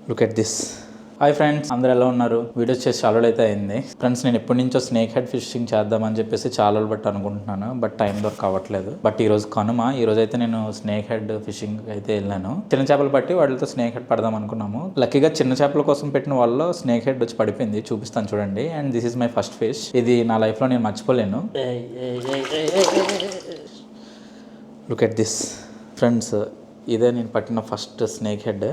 Look at this. Hi friends, అందరూ ఎలా ఉన్నారు? వీడియోస్ చేసి చాలా రోజులు అయితే అయింది ఫ్రెండ్స్. నేను ఎప్పటి నుంచో స్నేక్ హెడ్ ఫిషింగ్ చేద్దామని చెప్పేసి చాలా రోజులు బట్టి అనుకుంటున్నాను, బట్ టైం దొరక అవ్వట్లేదు. బట్ ఈ రోజు కనుమ, ఈ రోజు అయితే నేను స్నేక్ హెడ్ ఫిషింగ్ అయితే వెళ్ళాను. చిన్న చేపలు పట్టి వాటితో స్నేక్ హెడ్ పడదాం అనుకున్నాము. లక్కీగా చిన్న చేపల కోసం పెట్టిన వాళ్ళలో స్నేక్ హెడ్ వచ్చి పడిపోయింది. చూపిస్తాను చూడండి. And this is my first fish. ఇది నా లైఫ్ లో నేను మర్చిపోలేను. లుక్ ఎట్ దిస్ ఫ్రెండ్స్, ఇదే నేను పట్టిన ఫస్ట్ స్నేక్ హెడ్.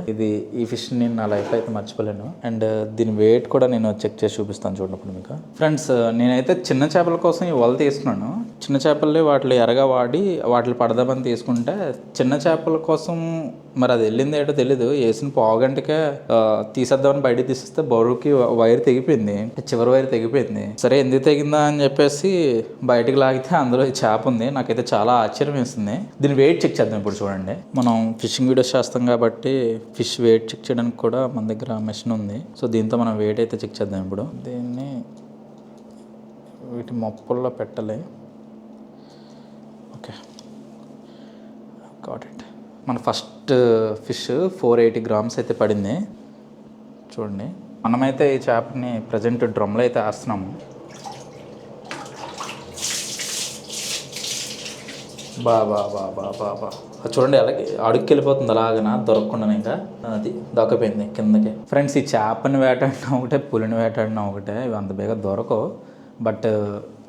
ఈ ఫిష్ నేను నా లైఫ్లో అయితే మర్చిపోలేను. అండ్ దీని వెయిట్ కూడా నేను చెక్ చేసి చూపిస్తాను చూడప్పుడు మీకు. ఫ్రెండ్స్, నేనైతే చిన్న చేపల కోసం ఈ వల తీసుకున్నాను. చిన్న చేపల్ని వాటిని ఎరగా వాడి వాటిని పడదామని తీసుకుంటే, చిన్న చేపల కోసం మరి అది వెళ్ళింది ఏంటో తెలీదు. వేసిన పావుగంటకే తీసేద్దామని బయటకు తీసేస్తే బరువుకి వైర్ తెగిపోయింది, చివరి వైర్ తెగిపోయింది. సరే ఎందుకు తెగిందా అని చెప్పేసి బయటకు లాగితే అందులో ఈ చేప ఉంది. నాకైతే చాలా ఆశ్చర్యం వేస్తుంది. దీని వెయిట్ చెక్ చేద్దాం ఇప్పుడు. చూడండి, మనం ఫిషింగ్ వీడియోస్ చేస్తాం కాబట్టి ఫిష్ వెయిట్ చెక్ చేయడానికి కూడా మన దగ్గర మెషిన్ ఉంది. సో దీంతో మనం వెయిట్ అయితే చెక్ చేద్దాం ఇప్పుడు. దీన్ని వీటి మొప్పల్లో పెట్టాలి. Okay, got it. మన ఫస్ట్ ఫిష్ 480 grams అయితే పడింది. చూడండి, మనమైతే ఈ చేపని ప్రజెంట్ డ్రమ్లో అయితే వేస్తున్నాము. బాబా చూడండి, అలాగే అడుక్కి వెళ్ళిపోతుంది అలాగనా దొరకకుండా. ఇంకా అది దొక్కపోయింది కిందకి. ఫ్రెండ్స్, ఈ చేపని వేటాడినా ఒకటే, పులిని వేటాడినా ఒకటే, ఇవి అంత బేగా దొరకవు. బట్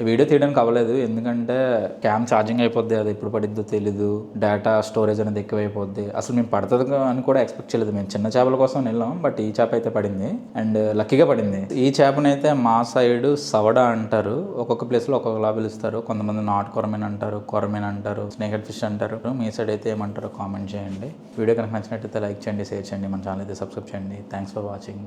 వీడియో తీయడానికి అవ్వలేదు, ఎందుకంటే క్యామ్ ఛార్జింగ్ అయిపోద్ది. అది ఎప్పుడు పడిద్దో తెలీదు. డేటా స్టోరేజ్ అనేది ఎక్కువైపోద్ది. అసలు మేము పడుతుంది అని కూడా ఎక్స్పెక్ట్ చేయలేదు. మేము చిన్న చేపల కోసం వెళ్ళాం, బట్ ఈ చేప అయితే పడింది. అండ్ లక్కీగా పడింది. ఈ చేపనైతే మా సైడ్ సవడ అంటారు. ఒక్కొక్క ప్లేస్లో ఒక్కొక్కలా పిలుస్తారు. కొంతమంది నాటు కొరమీన్ అంటారు, కొరమీన్ అంటారు, స్నేక్ హెడ్ ఫిష్ అంటారు. మీ సైడ్ అయితే ఏమంటారో కామెంట్ చేయండి. వీడియో కనుక నచ్చినట్టయితే లైక్ చేయండి, షేర్ చేయండి, మన ఛానల్ అయితే సబ్స్క్రైబ్ చేయండి. Thanks for watching.